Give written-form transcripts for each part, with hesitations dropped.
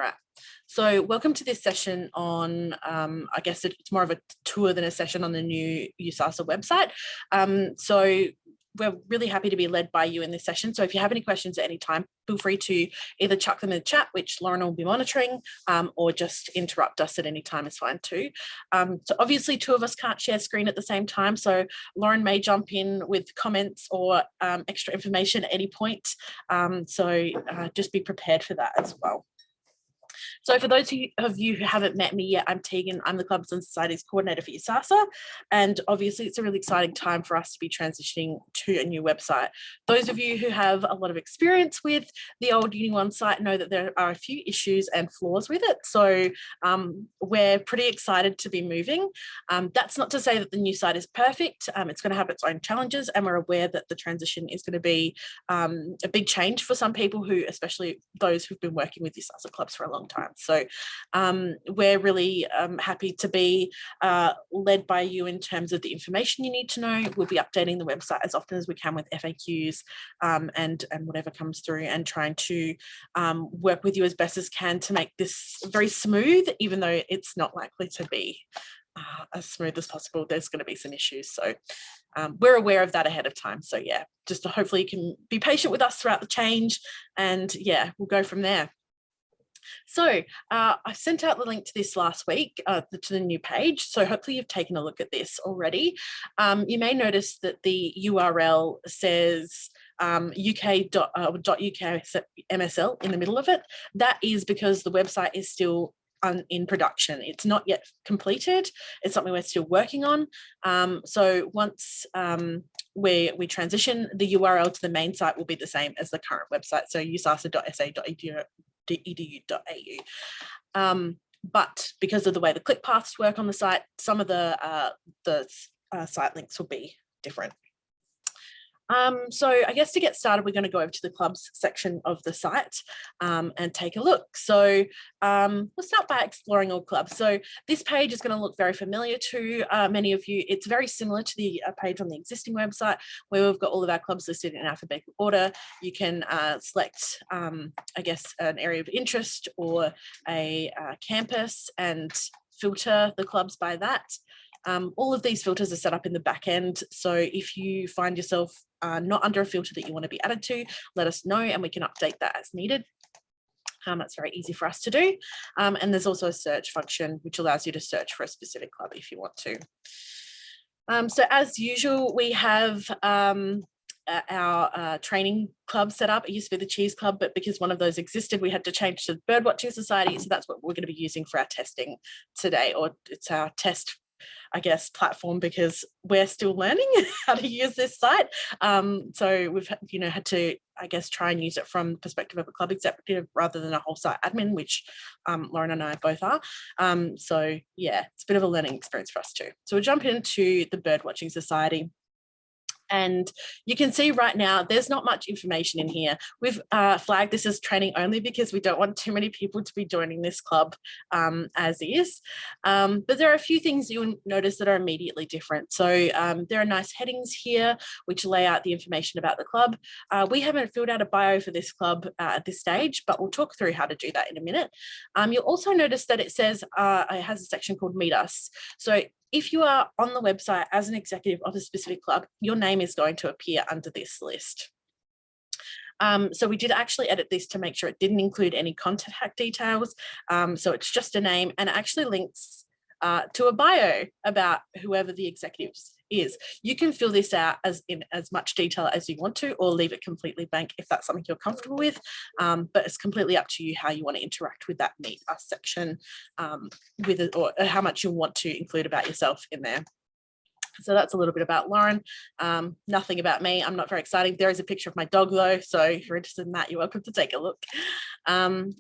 All right. So welcome to this session on, I guess it's more of a tour than a session on the new USASA website. So we're really happy to be led by you in this session. So if you have any questions at any time, feel free to either chuck them in the chat, which Lauren will be monitoring, or just interrupt us at any time is fine too. So obviously two of us can't share screen at the same time. So Lauren may jump in with comments or extra information at any point. So just be prepared for that as well. So for those of you who haven't met me yet, I'm Tegan. I'm the Clubs and Societies Coordinator for USASA. And obviously it's a really exciting time for us to be transitioning to a new website. Those of you who have a lot of experience with the old Uni One site know that there are a few issues and flaws with it. So we're pretty excited to be moving. That's not to say that the new site is perfect. It's going to have its own challenges, and we're aware that the transition is going to be a big change for some people who, especially those who've been working with USASA clubs for a long time. So we're really happy to be led by you in terms of the information you need to know. We'll be updating the website as often as we can with FAQs and whatever comes through, and trying to work with you as best as can to make this very smooth, even though it's not likely to be as smooth as possible. There's going to be some issues. So we're aware of that ahead of time. So yeah, just hopefully you can be patient with us throughout the change, and yeah, we'll go from there. So I sent out the link to this last week, to the new page. So hopefully you've taken a look at this already. You may notice that the URL says uk.uk MSL in the middle of it. That is because the website is still in production. It's not yet completed. It's something we're still working on. So once we transition, the URL to the main site will be the same as the current website. So usasa.sa.edu.au. But because of the way the click paths work on the site, some of the site links will be different. So I guess to get started, we're going to go over to the clubs section of the site and take a look. So we'll start by exploring all clubs. So this page is going to look very familiar to many of you. It's very similar to the page on the existing website, where we've got all of our clubs listed in alphabetical order. You can select, I guess, an area of interest or a campus and filter the clubs by that. All of these filters are set up in the back end. So if you find yourself not under a filter that you want to be added to, let us know and we can update that as needed. That's very easy for us to do. And there's also a search function which allows you to search for a specific club if you want to. So as usual, we have our training club set up. It used to be the Cheese Club, but because one of those existed, we had to change to the Birdwatching Society. So that's what we're going to be using for our testing today, or it's our test, I guess, platform, because we're still learning how to use this site. So we've had to, I guess, try and use it from the perspective of a club executive rather than a whole site admin, which Lauren and I both are. So yeah, it's a bit of a learning experience for us too. So we'll jump into the Birdwatching Society. And you can see right now, there's not much information in here. We've flagged this as training only because we don't want too many people to be joining this club as is. But there are a few things you'll notice that are immediately different. So there are nice headings here, which lay out the information about the club. We haven't filled out a bio for this club at this stage, but we'll talk through how to do that in a minute. You'll also notice that it says, it has a section called Meet Us. So if you are on the website as an executive of a specific club, your name is going to appear under this list. So we did actually edit this to make sure it didn't include any contact details. So it's just a name, and it actually links to a bio about whoever the executive is. You can fill this out in as much detail as you want to, or leave it completely blank if that's something you're comfortable with. But it's completely up to you how you want to interact with that Meet Us section, with it, or how much you want to include about yourself in there. So that's a little bit about Lauren. Nothing about me. I'm not very exciting. There is a picture of my dog though, so if you're interested in that, you're welcome to take a look. And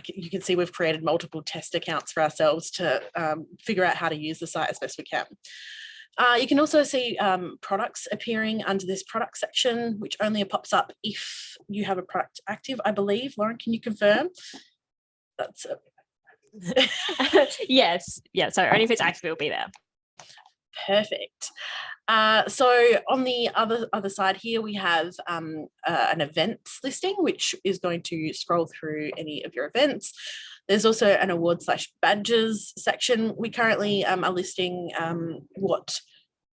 you can see we've created multiple test accounts for ourselves to figure out how to use the site as best we can. You can also see products appearing under this product section, which only pops up if you have a product active, I believe. Lauren, can you confirm? That's Yes. Yeah. So only if it's active, it'll be there. Perfect. So on the other side here, we have an events listing, which is going to scroll through any of your events. There's also an awards/badges section. We currently are listing what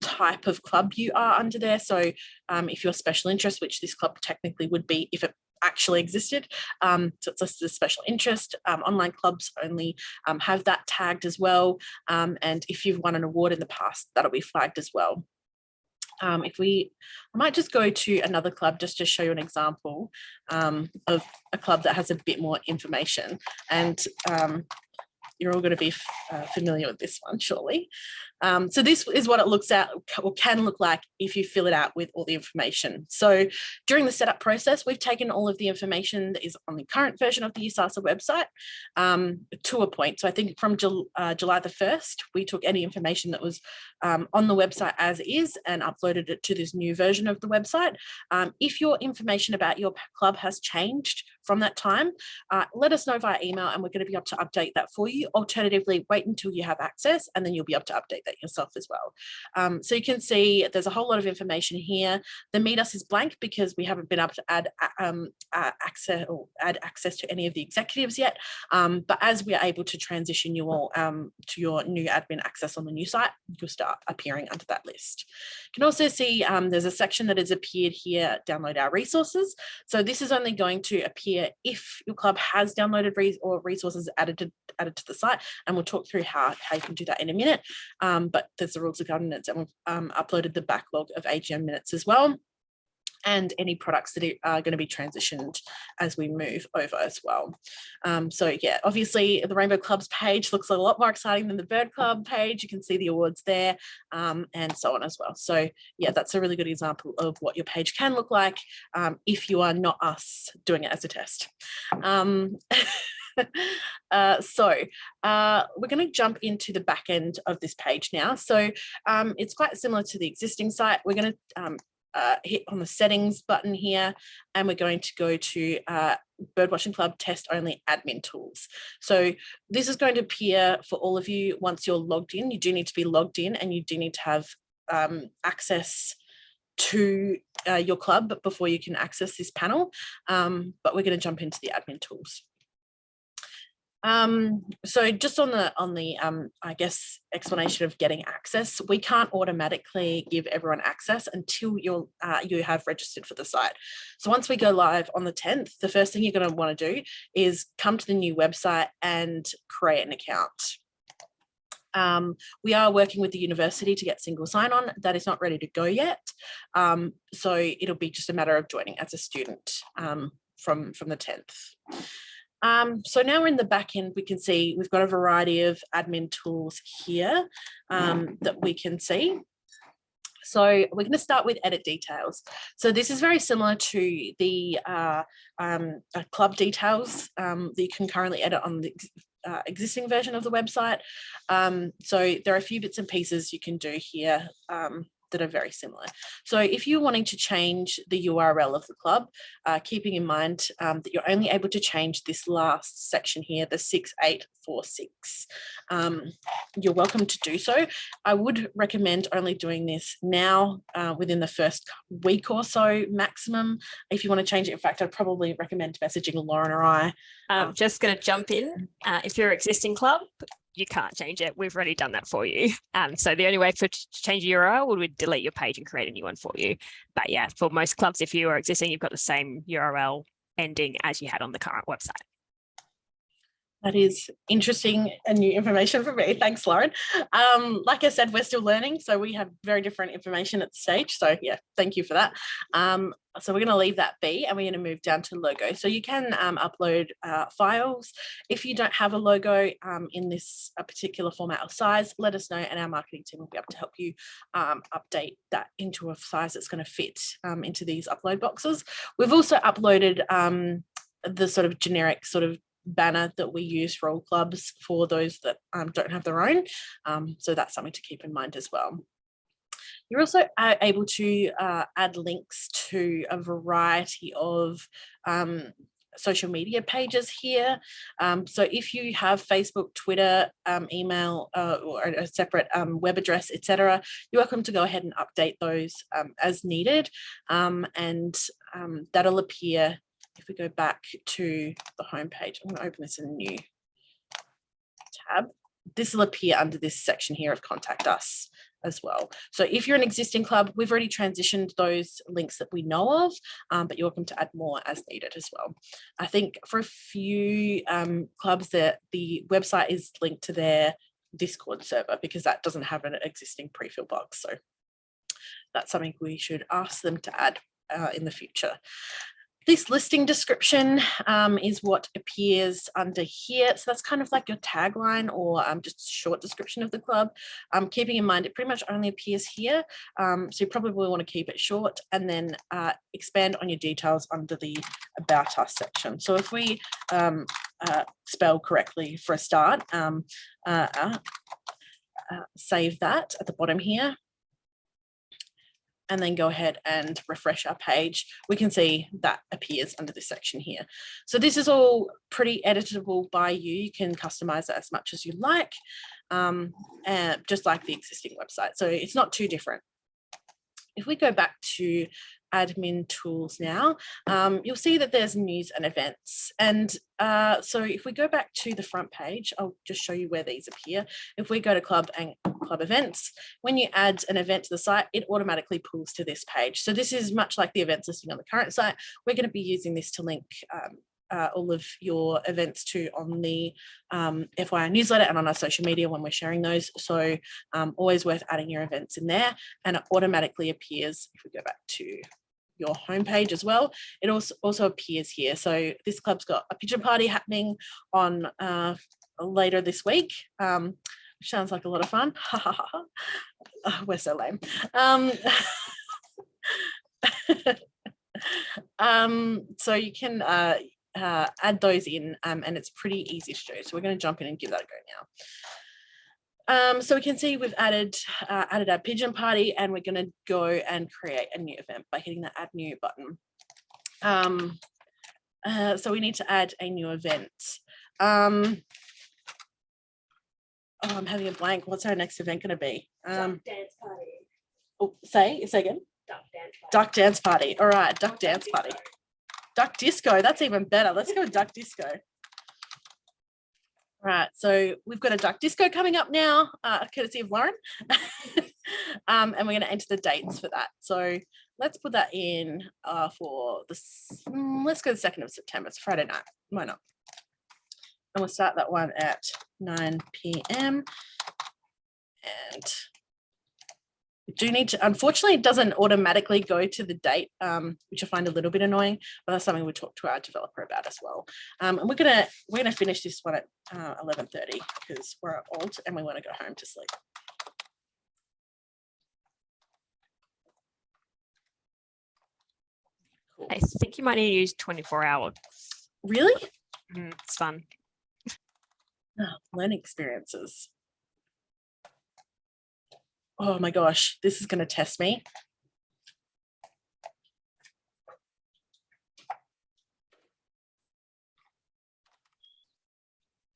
type of club you are under there. So if you're special interest, which this club technically would be if it actually existed, so it's listed as special interest. Online clubs only have that tagged as well, and if you've won an award in the past, that'll be flagged as well. I might just go to another club just to show you an example of a club that has a bit more information, and you're all going to be familiar with this one, surely. So this is what it looks at or can look like if you fill it out with all the information. So during the setup process, we've taken all of the information that is on the current version of the USASA website to a point. So I think from July the 1st, we took any information that was on the website as is and uploaded it to this new version of the website. If your information about your club has changed from that time, let us know via email and we're going to be able to update that for you. Alternatively, wait until you have access and then you'll be able to update that yourself as well. So you can see there's a whole lot of information here. The Meet Us is blank because we haven't been able to add access to any of the executives yet. But as we are able to transition you all to your new admin access on the new site, you'll start appearing under that list. You can also see there's a section that has appeared here, download our resources. So this is only going to appear if your club has downloaded resources added to the site, and we'll talk through how you can do that in a minute. But there's the rules of governance, and we've uploaded the backlog of AGM minutes as well, and any products that are going to be transitioned as we move over as well. So yeah, obviously the Rainbow Clubs page looks a lot more exciting than the Bird Club page. You can see the awards there and so on as well. So yeah, that's a really good example of what your page can look like if you are not us doing it as a test. So we're going to jump into the back end of this page now. So it's quite similar to the existing site. We're going to hit on the settings button here, and we're going to go to Birdwatching Club Test Only Admin Tools. So this is going to appear for all of you once you're logged in. You do need to be logged in and you do need to have access to your club before you can access this panel. But we're going to jump into the admin tools. So just on the I guess explanation of getting access, we can't automatically give everyone access until you have registered for the site. So once we go live on the 10th, the first thing you're going to want to do is come to the new website and create an account. We are working with the university to get single sign-on. That is not ready to go yet. So it'll be just a matter of joining as a student from the 10th. So now we're in the back end, we can see we've got a variety of admin tools here that we can see. So we're going to start with edit details. So this is very similar to the club details that you can currently edit on the existing version of the website. So there are a few bits and pieces you can do here that are very similar. So if you're wanting to change the URL of the club, keeping in mind that you're only able to change this last section here, the 6846. You're welcome to do so. I would recommend only doing this now within the first week or so maximum. If you want to change it, in fact, I'd probably recommend messaging Lauren or I. I'm just going to jump in. If you're an existing club, you can't change it. We've already done that for you. So the only way to change your URL would be delete your page and create a new one for you. But yeah, for most clubs, if you are existing, you've got the same URL ending as you had on the current website. That is interesting and new information for me. Thanks, Lauren. Like I said, we're still learning, so we have very different information at the stage. So yeah, thank you for that. So we're going to leave that be, and we're going to move down to logo. So you can upload files. If you don't have a logo in this particular format or size, let us know, and our marketing team will be able to help you update that into a size that's going to fit into these upload boxes. We've also uploaded the sort of generic sort of banner that we use for all clubs for those that don't have their own. So that's something to keep in mind as well. You're also able to add links to a variety of social media pages here. So if you have Facebook, Twitter, email, or a separate web address, etc., you're welcome to go ahead and update those as needed. And that'll appear if we go back to the home page. I'm going to open this in a new tab. This will appear under this section here of Contact Us as well. So if you're an existing club, we've already transitioned those links that we know of, but you're welcome to add more as needed as well. I think for a few clubs that the website is linked to their Discord server because that doesn't have an existing pre-fill box. So that's something we should ask them to add in the future. This listing description is what appears under here. So that's kind of like your tagline or just a short description of the club. Keeping in mind, it pretty much only appears here. So you probably want to keep it short and then expand on your details under the About Us section. So if we spell correctly for a start, save that at the bottom here, and then go ahead and refresh our page, we can see that appears under this section here. So this is all pretty editable by you. You can customize it as much as you like, just like the existing website. So it's not too different. If we go back to admin tools now, you'll see that there's news and events. And so if we go back to the front page, I'll just show you where these appear. If we go to club and club events, when you add an event to the site, it automatically pulls to this page. So this is much like the events listing on the current site. We're going to be using this to link all of your events to on the FYI newsletter and on our social media when we're sharing those. So always worth adding your events in there, and it automatically appears if we go back to your homepage as well. It also appears here. So this club's got a pigeon party happening on later this week, which sounds like a lot of fun. We're so lame. So you can add those in, and it's pretty easy to do. So we're going to jump in and give that a go now. So we can see we've added our pigeon party, and we're going to go and create a new event by hitting the add new button. So we need to add a new event. Oh, I'm having a blank. What's our next event going to be? Duck dance party. Oh, say again. Duck dance party. Duck dance party. All right, duck dance party. Duck disco. That's even better. Let's go duck disco. Right, so we've got a duck disco coming up now, courtesy of Lauren, and we're going to enter the dates for that. So let's put that in for this. Let's go the 2nd of September. It's Friday night. Why not? And we'll start that one at 9 p.m. And we do need to. Unfortunately, it doesn't automatically go to the date, which I find a little bit annoying. But that's something we talk to our developer about as well. And we're gonna finish this one at 11:30 because we're old and we want to go home to sleep. Cool. I think you might need to use 24 hours. Really? It's fun. Learning experiences. Oh my gosh, this is going to test me.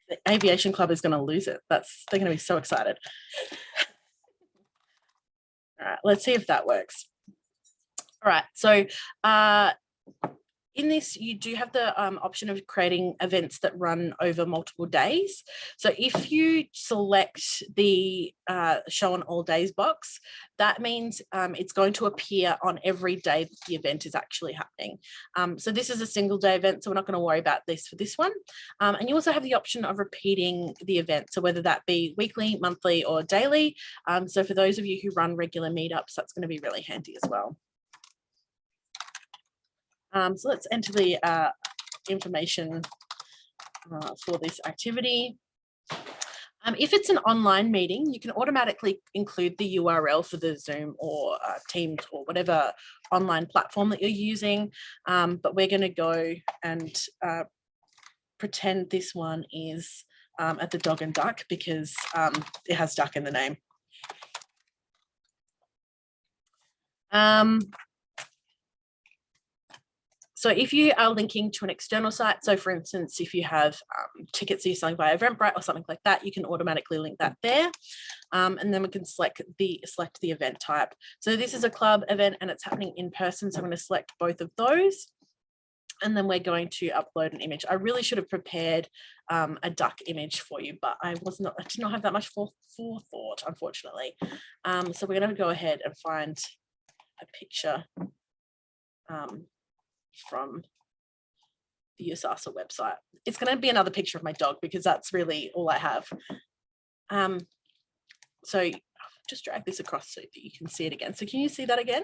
The aviation club is going to lose it. They're going to be so excited. All right, let's see if that works. All right, so in this, you do have the option of creating events that run over multiple days. So if you select the show on all days box, that means it's going to appear on every day that the event is actually happening. So this is a single day event, so we're not going to worry about this for this one. And you also have the option of repeating the event, so whether that be weekly, monthly, or daily. So for those of you who run regular meetups, that's going to be really handy as well. So let's enter the information for this activity. If it's an online meeting, you can automatically include the URL for the Zoom or Teams or whatever online platform that you're using. But we're going to go and pretend this one is at the Dog and Duck because it has duck in the name. So if you are linking to an external site, so for instance, if you have tickets that you're selling via Eventbrite or something like that, you can automatically link that there. And then we can select the event type. So this is a club event and it's happening in person. So I'm going to select both of those. And then we're going to upload an image. I really should have prepared a duck image for you, but I did not have that much forethought, unfortunately. So we're going to go ahead and find a picture from the USASA website. It's going to be another picture of my dog because that's really all I have. So I'll just drag this across so that you can see it again. So can you see that again?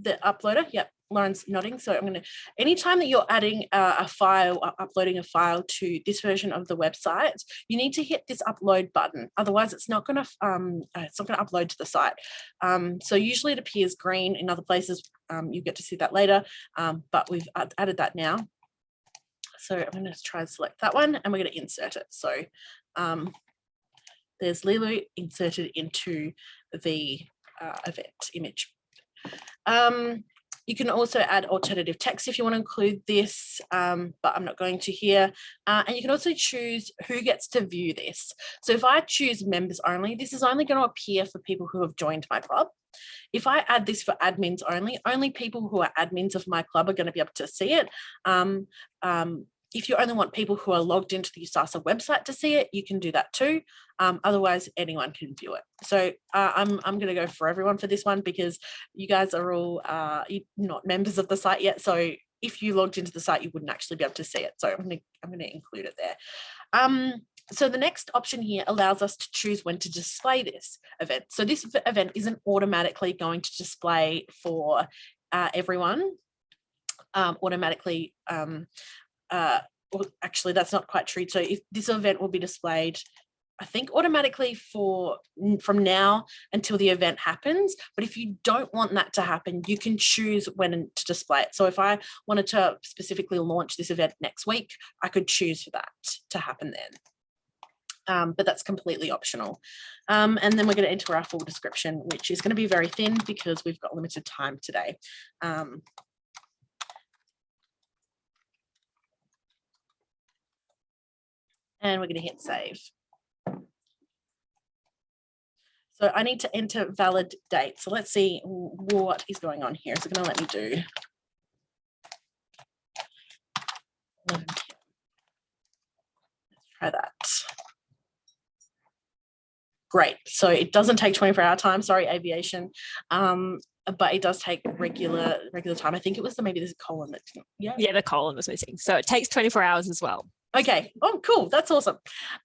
The uploader, yep, Lauren's nodding. So I'm going to, anytime that you're adding a file, or uploading a file to this version of the website, you need to hit this upload button. Otherwise, it's not going to upload to the site. So usually it appears green. In other places, you get to see that later, but we've added that now. So I'm going to try and select that one, and we're going to insert it. So there's Lilo inserted into the event image. You can also add alternative text if you want to include this, but I'm not going to here. And you can also choose who gets to view this. So if I choose members only, this is only going to appear for people who have joined my club. If I add this for admins only people who are admins of my club are going to be able to see it. If you only want people who are logged into the USASA website to see it, you can do that too. Otherwise, anyone can view it. So I'm going to go for everyone for this one because you guys are all not members of the site yet. So if you logged into the site, you wouldn't actually be able to see it. So I'm going to include it there. So the next option here allows us to choose when to display this event. So this event isn't automatically going to display for everyone automatically. Well, actually, that's not quite true. So if this event will be displayed, I think automatically from now until the event happens. But if you don't want that to happen, you can choose when to display it. So if I wanted to specifically launch this event next week, I could choose for that to happen then. But that's completely optional. And then we're going to enter our full description, which is going to be very thin because we've got limited time today. And we're going to hit save. So I need to enter valid date. So let's see what is going on here. Is it going to let me do 11 p.m. Let's try that. Great. So it doesn't take 24-hour time. Sorry, aviation. But it does take regular time. I think it was maybe there's a colon that didn't. Yeah, the colon was missing. So it takes 24 hours as well. Okay. Oh, cool. That's awesome.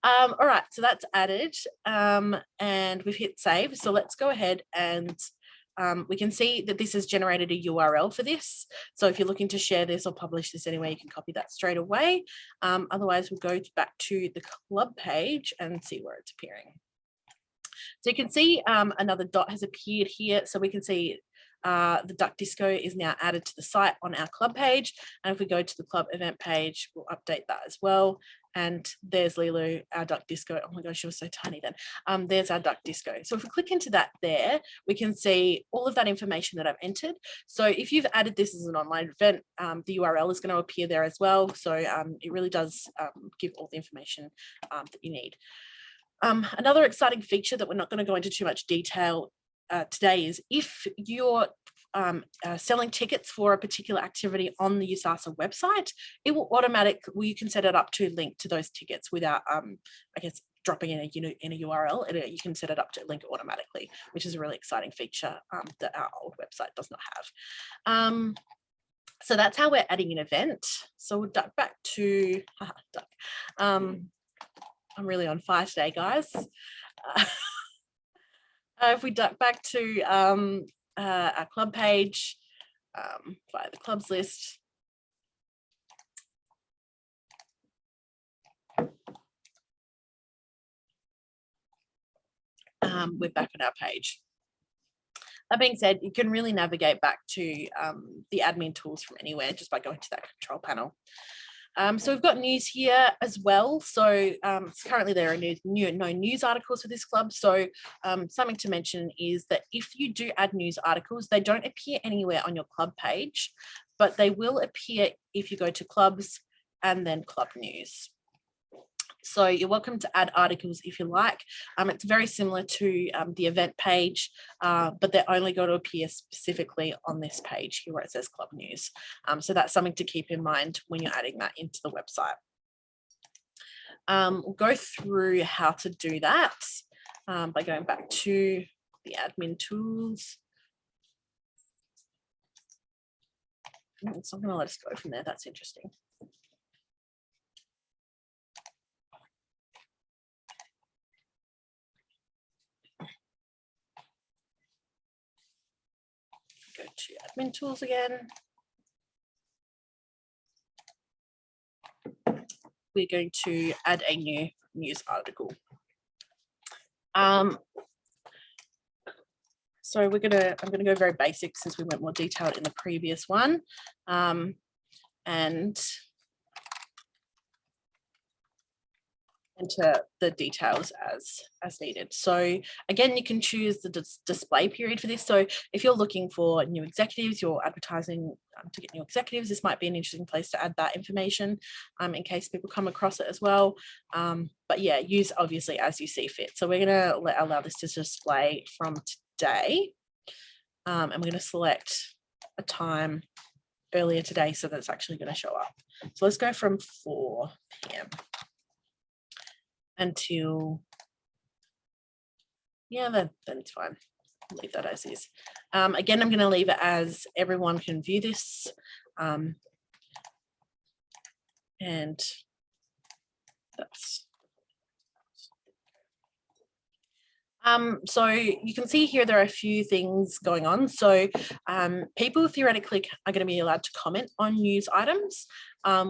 All right. So that's added and we've hit save. So let's go ahead and we can see that this has generated a URL for this. So if you're looking to share this or publish this anyway, you can copy that straight away. Otherwise, we'll go back to the club page and see where it's appearing. So you can see another dot has appeared here. So we can see the Duck Disco is now added to the site on our club page. And if we go to the club event page, we'll update that as well. And there's Lilo, our Duck Disco. Oh my gosh, she was so tiny then. There's our Duck Disco. So if we click into that there, we can see all of that information that I've entered. So if you've added this as an online event, the URL is going to appear there as well. So it really does give all the information that you need. Another exciting feature that we're not going to go into too much detail today is if you're selling tickets for a particular activity on the USASA website, it will you can set it up to link to those tickets without, I guess, dropping in a URL. You can set it up to link automatically, which is a really exciting feature that our old website does not have. So that's how we're adding an event. So we'll duck back to, I'm really on fire today, guys. If we duck back to our club page via the clubs list. We're back on our page. That being said, you can really navigate back to the admin tools from anywhere just by going to that control panel. So we've got news here as well. So currently there are no news articles for this club. So something to mention is that if you do add news articles, they don't appear anywhere on your club page. but they will appear if you go to clubs and then club news. So you're welcome to add articles if you like. It's very similar to the event page, but they're only going to appear specifically on this page here where it says club news. So that's something to keep in mind when you're adding that into the website. We'll go through how to do that by going back to the admin tools. It's not going to let us go from there. That's interesting. Go to admin tools again. We're going to add a new news article. So I'm gonna go very basic since we went more detailed in the previous one, and enter the details as needed. So again, you can choose the display period for this. So if you're looking for new executives, you're advertising to get new executives, this might be an interesting place to add that information in case people come across it as well. But yeah, use obviously as you see fit. So we're going to allow this to display from today, and we're going to select a time earlier today so that it's actually going to show up. So let's go from 4 p.m. until, yeah, then it's fine. Leave that as is. Again, I'm going to leave it as everyone can view this, and that's. So you can see here there are a few things going on. So people theoretically are going to be allowed to comment on news items,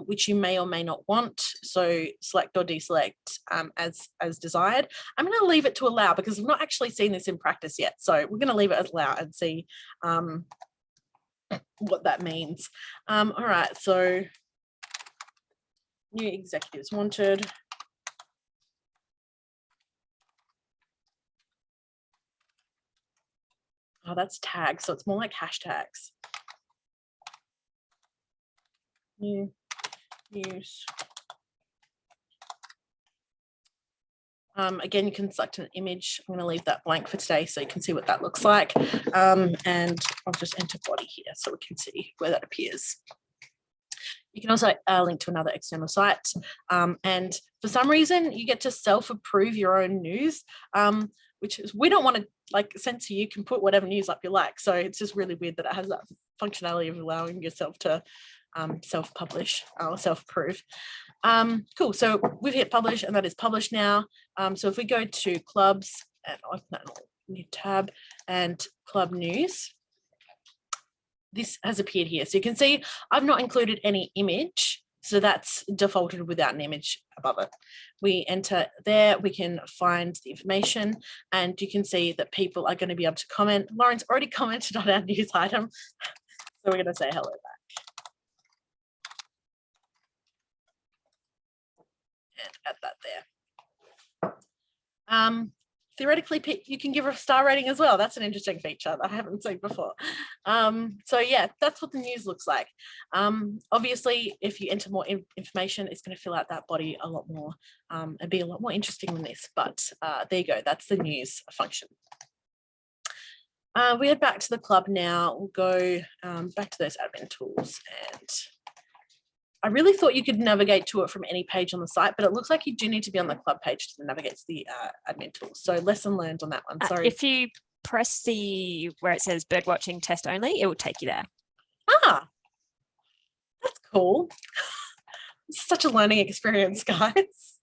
which you may or may not want. So select or deselect as desired. I'm going to leave it to allow because I've not actually seen this in practice yet. So we're going to leave it as allow and see what that means. All right, so new executives wanted. Oh, that's tags, so it's more like hashtags. New news. Again, you can select an image. I'm going to leave that blank for today so you can see what that looks like. And I'll just enter body here so we can see where that appears. You can also link to another external site. And for some reason, you get to self-approve your own news, which is, we don't want to send to you. You can put whatever news up you like. So it's just really weird that it has that functionality of allowing yourself to self-publish or self-approve. Cool, so we've hit publish and that is published now. So if we go to clubs and open that new tab and club news, this has appeared here. So you can see I've not included any image. So that's defaulted without an image above it. We enter there, we can find the information, and you can see that people are going to be able to comment. Lauren's already commented on our news item. So we're going to say hello back. And add that there. Theoretically, you can give a star rating as well. That's an interesting feature that I haven't seen before. So yeah, that's what the news looks like. Obviously, if you enter more information, it's going to fill out that body a lot more and be a lot more interesting than this. But there you go. That's the news function. We head back to the club now. We'll go back to those admin tools, and I really thought you could navigate to it from any page on the site, but it looks like you do need to be on the club page to navigate to the admin tools. So lesson learned on that one. Sorry. If you press where it says bird watching test only, it will take you there. Ah, that's cool. It's such a learning experience, guys.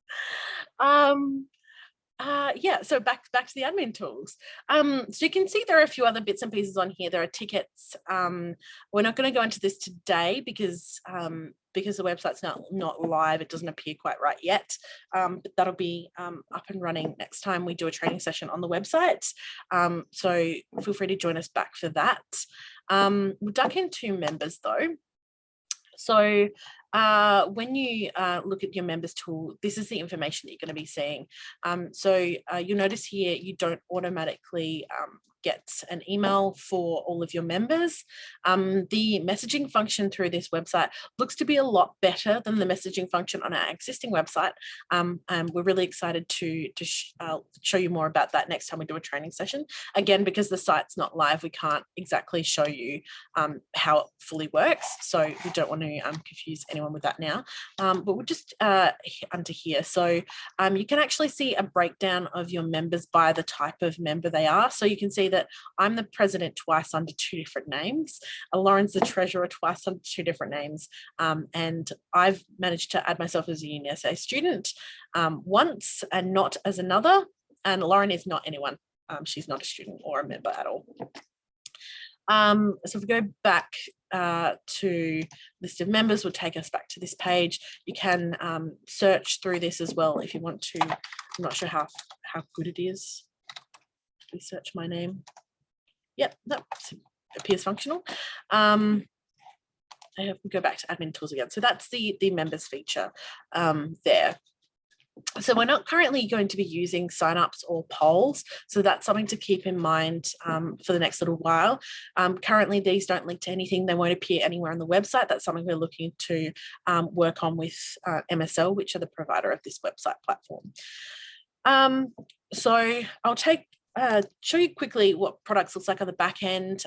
Yeah, so back to the admin tools. So you can see there are a few other bits and pieces on here. There are tickets. We're not going to go into this today because the website's not live. It doesn't appear quite right yet, but that'll be up and running next time we do a training session on the website. So feel free to join us back for that. We'll duck into members though. So When you look at your members tool, this is the information that you're going to be seeing. So you'll notice here you don't automatically get an email for all of your members. The messaging function through this website looks to be a lot better than the messaging function on our existing website. And we're really excited to show you more about that next time we do a training session. Again, because the site's not live, we can't exactly show you how it fully works. So we don't want to confuse anyone with that now. But we'll just under here. So you can actually see a breakdown of your members by the type of member they are. So you can see that I'm the president twice under 2 different names. Lauren's the treasurer twice under 2 different names. And I've managed to add myself as a USASA student once and not as another. And Lauren is not anyone. She's not a student or a member at all. So if we go back to list of members, will take us back to this page. You can search through this as well if you want to. I'm not sure how good it is. We search my name. Yep, that appears functional. We go back to admin tools again. So that's the members feature there. So we're not currently going to be using signups or polls. So that's something to keep in mind for the next little while. Currently, these don't link to anything. They won't appear anywhere on the website. That's something we're looking to work on with MSL, which are the provider of this website platform. So I'll show you quickly what products looks like on the back end,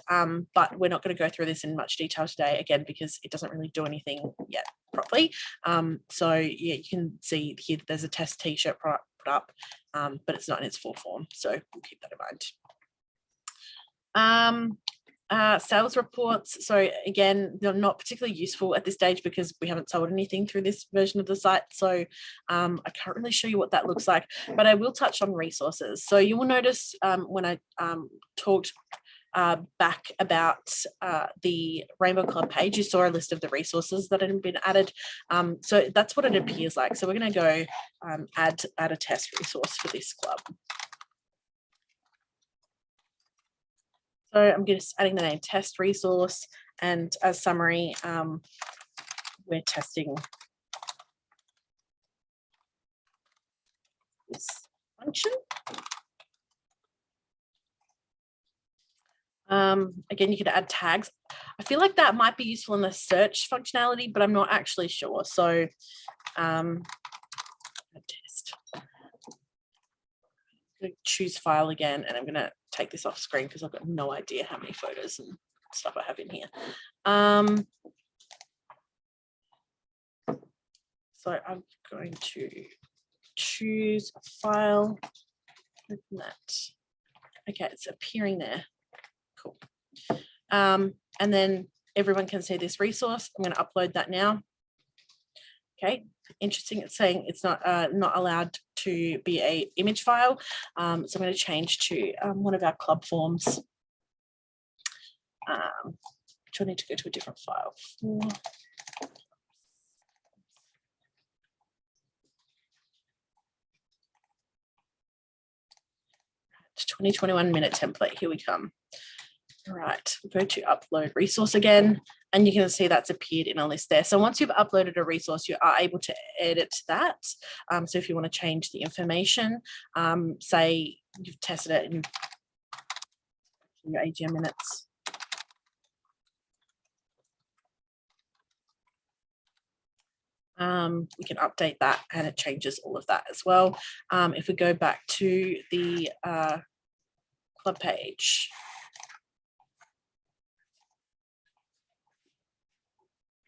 but we're not going to go through this in much detail today, again, because it doesn't really do anything yet properly. So yeah, you can see here there's a test t-shirt product put up, but it's not in its full form. So we'll keep that in mind. Sales reports. So again, they're not particularly useful at this stage because we haven't sold anything through this version of the site. So I can't really show you what that looks like, but I will touch on resources. So you will notice when I talked back about the Rainbow Club page, you saw a list of the resources that had been added. So that's what it appears like. So we're going to go add a test resource for this club. So I'm just adding the name test resource, and as summary, we're testing this function. Again, you could add tags. I feel like that might be useful in the search functionality, but I'm not actually sure. So test. I'm going to choose file again, and I'm going to take this off screen because I've got no idea how many photos and stuff I have in here. So I'm going to choose a file. Open that. Okay, it's appearing there. Cool. And then everyone can see this resource. I'm going to upload that now. Okay, interesting. It's saying it's not allowed to be a image file. So I'm going to change to one of our club forms. Which I need to go to a different file for. 2021 minute template. Here we come. All right, we'll go to upload resource again, and you can see that's appeared in a list there. So once you've uploaded a resource, you are able to edit that. So if you want to change the information, say you've tested it in your AGM minutes. We can update that, and it changes all of that as well. If we go back to the club page,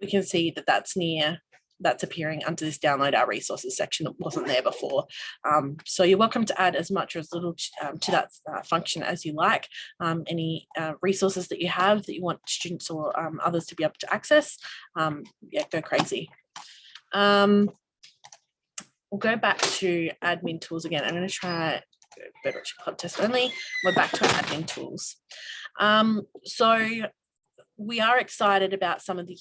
we can see that that's appearing under this download our resources section that wasn't there before. So you're welcome to add as much or as little to that function as you like. Any resources that you have that you want students or others to be able to access, yeah, go crazy. We'll go back to admin tools again. I'm going to try better club test only. We're back to our admin tools. So we are excited about some of the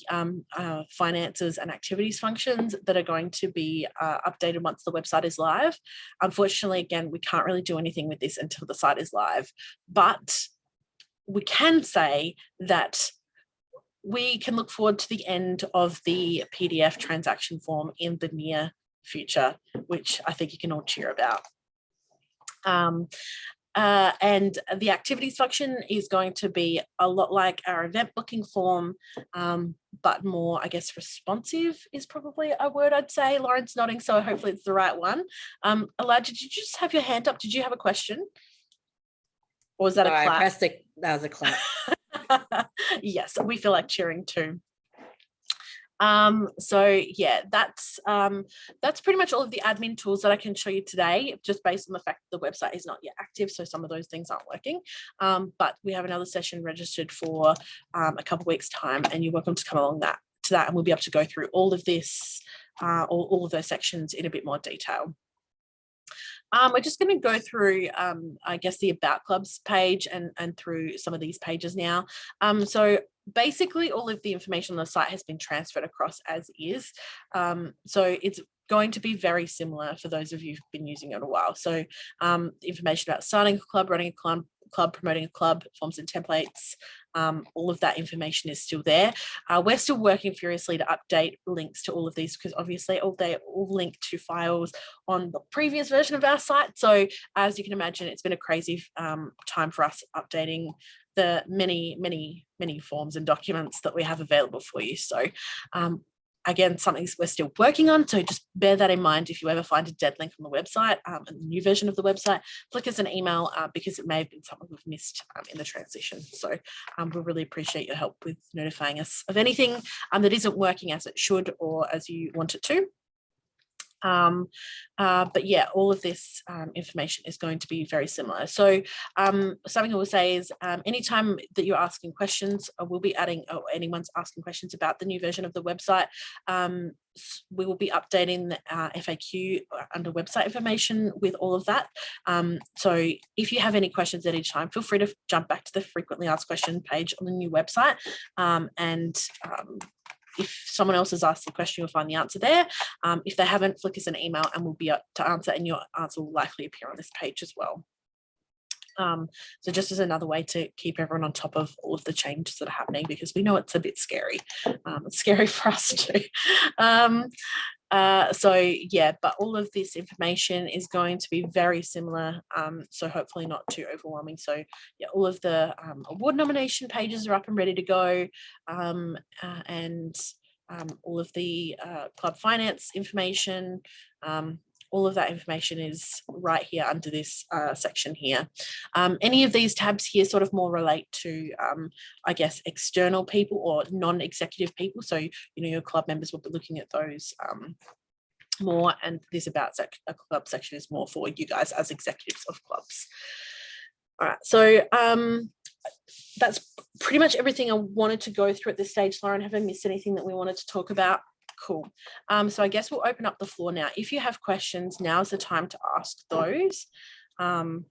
finances and activities functions that are going to be updated once the website is live. Unfortunately, again, we can't really do anything with this until the site is live, but we can say that we can look forward to the end of the PDF transaction form in the near future, which I think you can all cheer about. And the activities function is going to be a lot like our event booking form, but more, I guess, responsive is probably a word I'd say. Lauren's nodding, so hopefully it's the right one. Elijah, did you just have your hand up? Did you have a question? Or was that a clap? I pressed it. That was a clap. Yes, we feel like cheering too. So yeah, that's pretty much all of the admin tools that I can show you today, just based on the fact that the website is not yet active, so some of those things aren't working. But we have another session registered for a couple of weeks' time, and you're welcome to come along to that, and we'll be able to go through all of this, all of those sections in a bit more detail. We're just going to go through, I guess, the About Clubs page and through some of these pages now. So basically, all of the information on the site has been transferred across as is. So it's going to be very similar for those of you who've been using it a while. So information about starting a club, running a club, promoting a club, forms and templates, all of that information is still there. We're still working furiously to update links to all of these, because obviously they all link to files on the previous version of our site. So as you can imagine, it's been a crazy time for us updating the many forms and documents that we have available for you. So again, something we're still working on, so just bear that in mind. If you ever find a dead link on the website, and the new version of the website, flick us an email, because it may have been something we've missed in the transition. So we really appreciate your help with notifying us of anything that isn't working as it should or as you want it to. But yeah, all of this information is going to be very similar. So something I will say is anytime that you're asking questions, we'll be adding, or anyone's asking questions about the new version of the website, we will be updating the FAQ under website information with all of that. So if you have any questions at each time, feel free to jump back to the frequently asked question page on the new website, and if someone else has asked the question, you'll find the answer there. If they haven't, flick us an email and we'll be up to answer, and your answer will likely appear on this page as well. So just as another way to keep everyone on top of all of the changes that are happening, because we know it's a bit scary. It's scary for us too. So yeah, but all of this information is going to be very similar, so hopefully not too overwhelming. So yeah, all of the award nomination pages are up and ready to go, and all of the club finance information, all of that information is right here under this section here. Any of these tabs here sort of more relate to, I guess, external people or non-executive people. So, you know, your club members will be looking at those more, and this About a Club section is more for you guys as executives of clubs. All right, so that's pretty much everything I wanted to go through at this stage. Lauren, have I missed anything that we wanted to talk about? Cool. So I guess we'll open up the floor now. If you have questions, now's the time to ask those. I've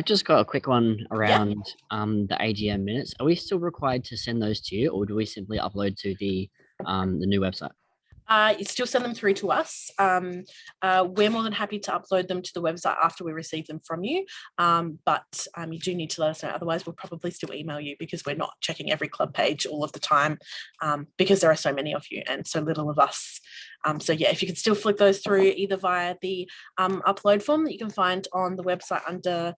just got a quick one around the AGM minutes. Are we still required to send those to you, or do we simply upload to the new website? You still send them through to us. We're more than happy to upload them to the website after we receive them from you, but you do need to let us know, otherwise we'll probably still email you, because we're not checking every club page all of the time, because there are so many of you and so little of us. So yeah, if you could still flick those through either via the upload form that you can find on the website under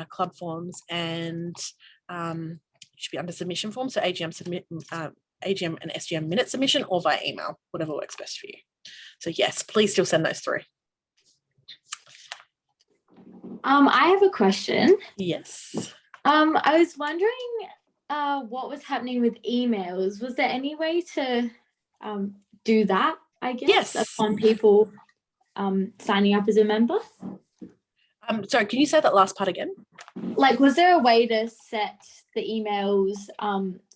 club forms, and it should be under submission form, so AGM and SGM minute submission, or via email, whatever works best for you. So yes, please still send those through. I have a question. Yes. I was wondering what was happening with emails. Was there any way to do that, I guess, Yes. upon people signing up as a member? Sorry, can you say that last part again? Like, was there a way to set the emails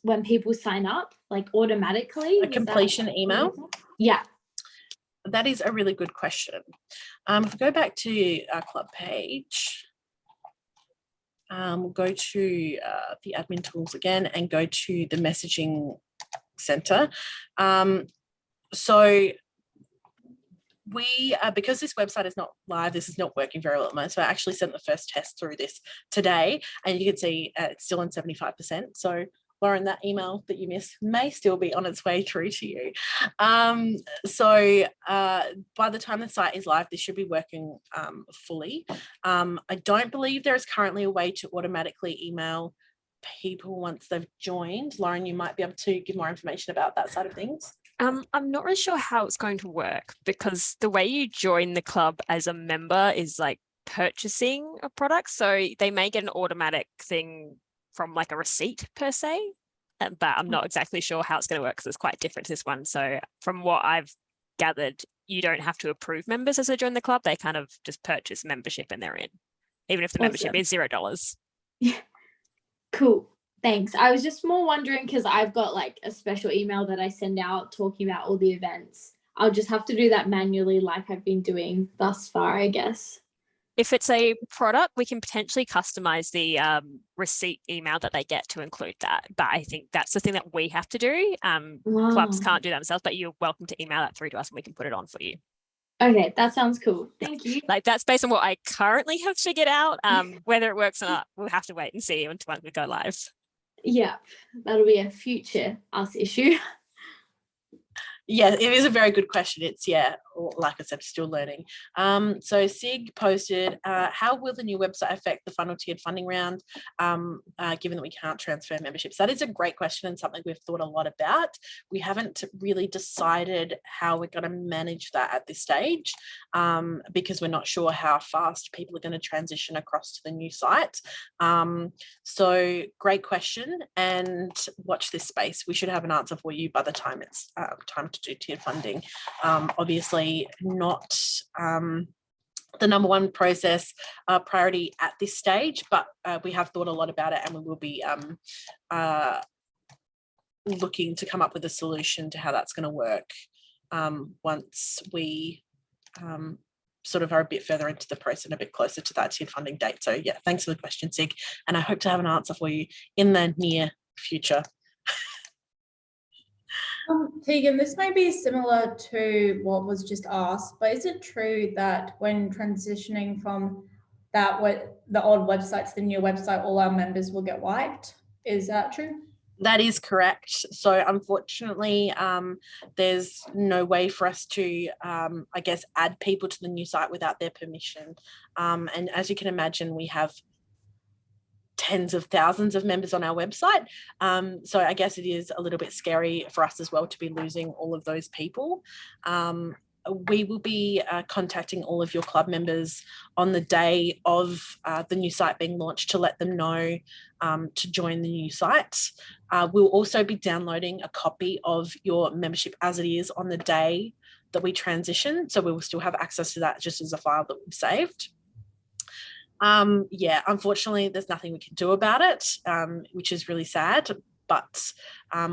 when people sign up, like automatically? A completion email? Yeah. That is a really good question. If we go back to our club page, we'll go to the admin tools again and go to the messaging center. So we, because this website is not live, this is not working very well at the moment. So I actually sent the first test through this today, and you can see it's still on 75%. So Lauren, that email that you missed may still be on its way through to you. So by the time the site is live, this should be working fully. I don't believe there is currently a way to automatically email people once they've joined. Lauren, you might be able to give more information about that side of things. I'm not really sure how it's going to work, because the way you join the club as a member is like purchasing a product. So they may get an automatic thing from like a receipt per se, but I'm not exactly sure how it's going to work, because it's quite different to this one. So from what I've gathered, you don't have to approve members as they join the club. They kind of just purchase membership and they're in, even if the membership is $0. Yeah. Cool. Thanks. I was just more wondering, because I've got like a special email that I send out talking about all the events. I'll just have to do that manually like I've been doing thus far, I guess. If it's a product, we can potentially customize the receipt email that they get to include that. But I think that's the thing that we have to do. Clubs can't do that themselves, but you're welcome to email that through to us and we can put it on for you. Okay, that sounds cool. Thank you. Like, that's based on what I currently have figured out. Whether it works or not, we'll have to wait and see until we go live. Yeah, that'll be a future us issue. Yeah, it is a very good question. It's, like I said, still learning. So Sig posted, how will the new website affect the funnel tiered funding round, given that we can't transfer memberships? That is a great question and something we've thought a lot about. We haven't really decided how we're going to manage that at this stage, because we're not sure how fast people are going to transition across to the new site. So great question, and watch this space. We should have an answer for you by the time it's time to do tiered funding. Obviously not the number one process priority at this stage, but we have thought a lot about it, and we will be looking to come up with a solution to how that's going to work once we sort of are a bit further into the process and a bit closer to that tiered funding date. So yeah, thanks for the question, Sig, and I hope to have an answer for you in the near future. Tegan, this may be similar to what was just asked, but is it true that when transitioning from the old website to the new website, all our members will get wiped? Is that true? That is correct. So unfortunately, there's no way for us to, I guess, add people to the new site without their permission. And as you can imagine, we have tens of thousands of members on our website. So I guess it is a little bit scary for us as well to be losing all of those people. We will be contacting all of your club members on the day of the new site being launched to let them know to join the new site. We'll also be downloading a copy of your membership as it is on the day that we transition. So we will still have access to that just as a file that we've saved. Yeah, unfortunately, there's nothing we can do about it, which is really sad, but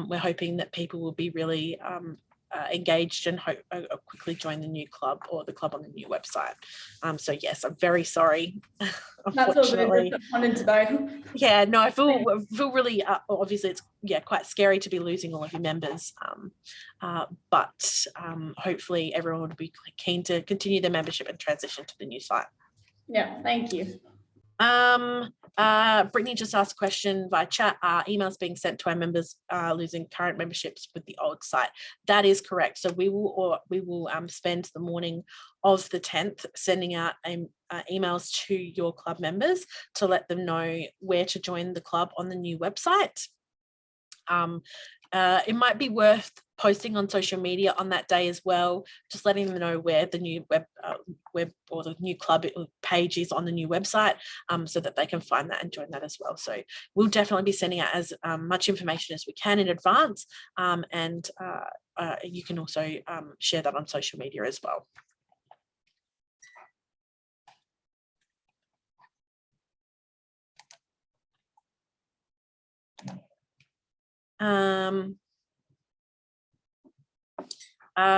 we're hoping that people will be really engaged and quickly join the new club or the club on the new website. So yes, I'm very sorry. Unfortunately, that's all good. Just wanted to know. Yeah, no, I feel really, obviously it's quite scary to be losing all of your members, but hopefully everyone would be keen to continue their membership and transition to the new site. Yeah, thank you. Brittany just asked a question via chat. Emails being sent to our members losing current memberships with the old site. That is correct. So we will spend the morning of the 10th sending out emails to your club members to let them know where to join the club on the new website. It might be worth posting on social media on that day as well, just letting them know where the new web or the new club page is on the new website, so that they can find that and join that as well. So we'll definitely be sending out as much information as we can in advance, and you can also share that on social media as well.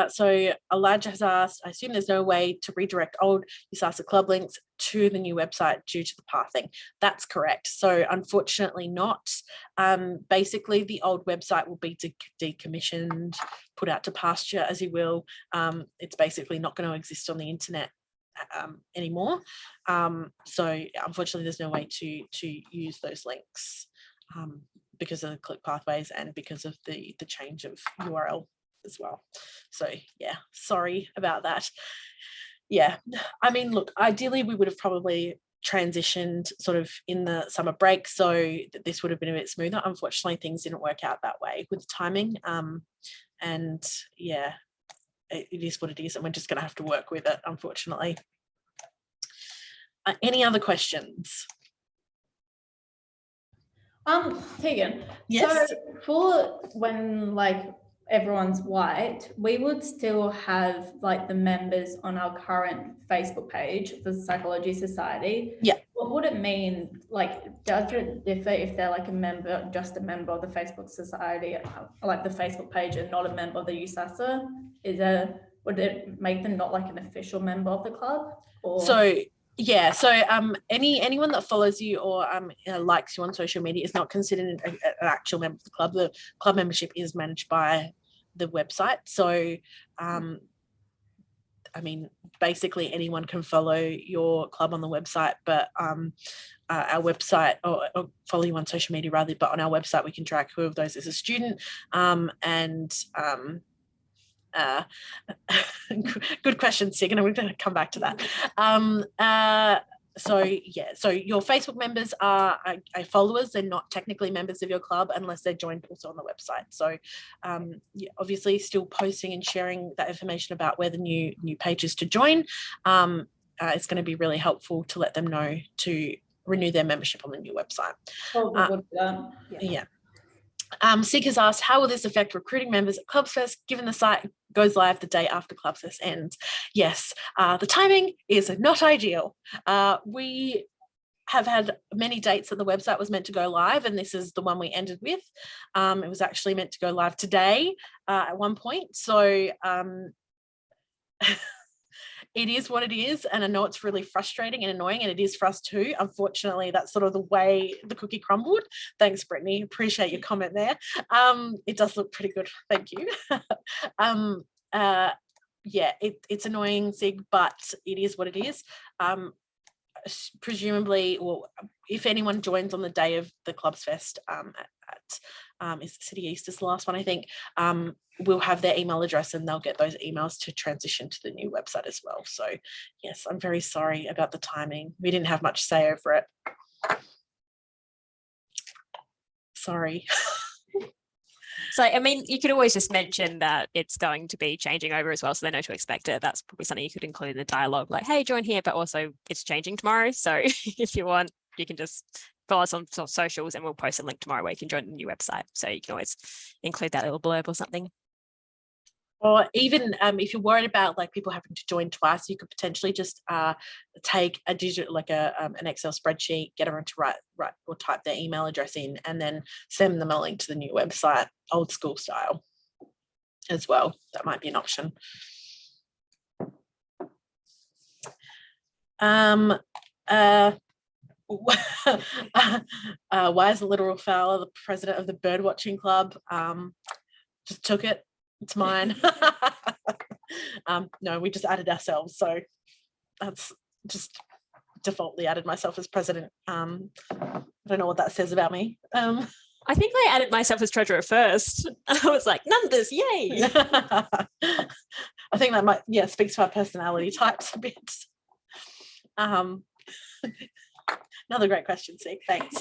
So Elijah has asked, I assume there's no way to redirect old USASA club links to the new website due to the pathing. That's correct. So unfortunately not. Basically the old website will be decommissioned, put out to pasture, as you will. It's basically not going to exist on the internet anymore. So unfortunately there's no way to use those links. because of the click pathways and because of the change of URL as well. So yeah, sorry about that. Yeah, I mean, look, ideally we would have probably transitioned sort of in the summer break, so that this would have been a bit smoother. Unfortunately, things didn't work out that way with the timing. And yeah, it is what it is, and we're just going to have to work with it, unfortunately. Any other questions? Tegan. Yes. So for when like everyone's white, we would still have like the members on our current Facebook page, the Psychology Society. Yeah. What would it mean? Like, does it differ if they're like a member, just a member of the Facebook Society, like the Facebook page, and not a member of the USASA? Would it make them not like an official member of the club? Or So yeah, so anyone that follows you or likes you on social media is not considered an actual member of the club. The club membership is managed by the website. So I mean, basically anyone can follow your club on the website, but our website, or follow you on social media rather, but on our website we can track who of those is a student. Good question, Sig, and I'm going to come back to that. So yeah, so your Facebook members are followers. They're not technically members of your club unless they're joined also on the website. So yeah, obviously still posting and sharing that information about where the new pages to join. It's going to be really helpful to let them know to renew their membership on the new website. Yeah. Sig has asked, how will this affect recruiting members at Clubfest given the site goes live the day after Clubfest ends? Yes, the timing is not ideal. We have had many dates that the website was meant to go live, and this is the one we ended with. It was actually meant to go live today at one point. So it is what it is, and I know it's really frustrating and annoying, and it is for us too. Unfortunately, that's sort of the way the cookie crumbled. Thanks, Brittany. Appreciate your comment there. It does look pretty good. Thank you. Yeah, it's annoying, Sig, but it is what it is. Presumably, well, if anyone joins on the day of the Clubs Fest is City East is the last one, I think, we'll have their email address and they'll get those emails to transition to the new website as well. So yes, I'm very sorry about the timing. We didn't have much say over it. Sorry. So, I mean, you could always just mention that it's going to be changing over as well, so they know to expect it. That's probably something you could include in the dialogue, like, hey, join here, but also it's changing tomorrow. So if you want, you can just follow us on socials and we'll post a link tomorrow where you can join the new website. So you can always include that little blurb or something. Or even if you're worried about like people having to join twice, you could potentially just take a digital, like an Excel spreadsheet, get everyone to write or type their email address in, and then send them a link to the new website, old school style, as well. That might be an option. Why is the literal Fowler the president of the bird watching club? Just took it. It's mine. No, we just added ourselves, so that's just defaultly added myself as president. I don't know what that says about me. I think I added myself as treasurer first. I was like, numbers, yay. I think that might, yeah, speaks to our personality types a bit. Another great question, Sig. Thanks.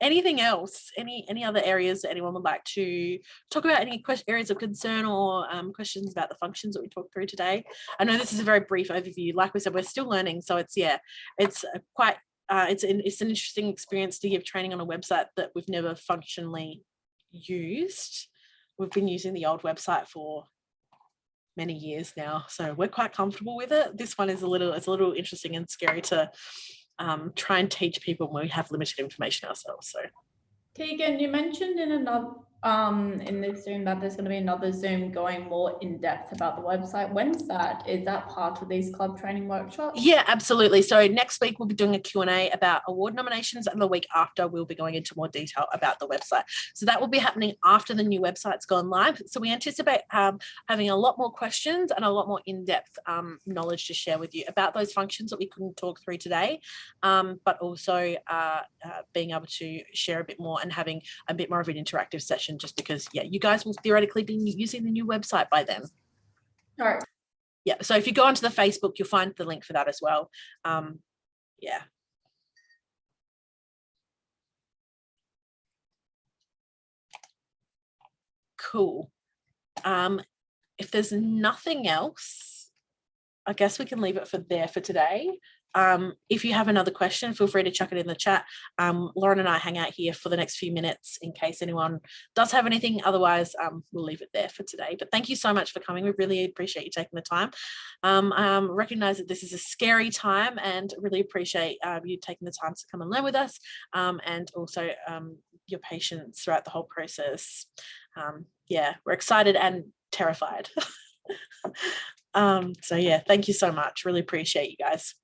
Anything else? Any other areas that anyone would like to talk about? Any areas of concern or questions about the functions that we talked through today? I know this is a very brief overview. Like we said, we're still learning, so it's quite it's an interesting experience to give training on a website that we've never functionally used. We've been using the old website for many years now, so we're quite comfortable with it. This one is a little interesting and scary to try and teach people when we have limited information ourselves. So Tegan, you mentioned in in this Zoom that there's going to be another Zoom going more in depth about the website. When's that? Is that part of these club training workshops? Yeah, absolutely. So next week we'll be doing a Q&A about award nominations, and the week after we'll be going into more detail about the website. So that will be happening after the new website's gone live. So we anticipate having a lot more questions and a lot more in-depth knowledge to share with you about those functions that we couldn't talk through today, but also being able to share a bit more and having a bit more of an interactive session, just because, yeah, you guys will theoretically be using the new website by then. All right. Yeah, so if you go onto the Facebook, you'll find the link for that as well. Yeah. Cool. If there's nothing else, I guess we can leave it for today. If you have another question, feel free to chuck it in the chat. Lauren and I hang out here for the next few minutes in case anyone does have anything. Otherwise, we'll leave it there for today. But thank you so much for coming. We really appreciate you taking the time. Recognize that this is a scary time, and really appreciate you taking the time to come and learn with us, and also your patience throughout the whole process. Yeah, we're excited and terrified. So yeah, thank you so much. Really appreciate you guys.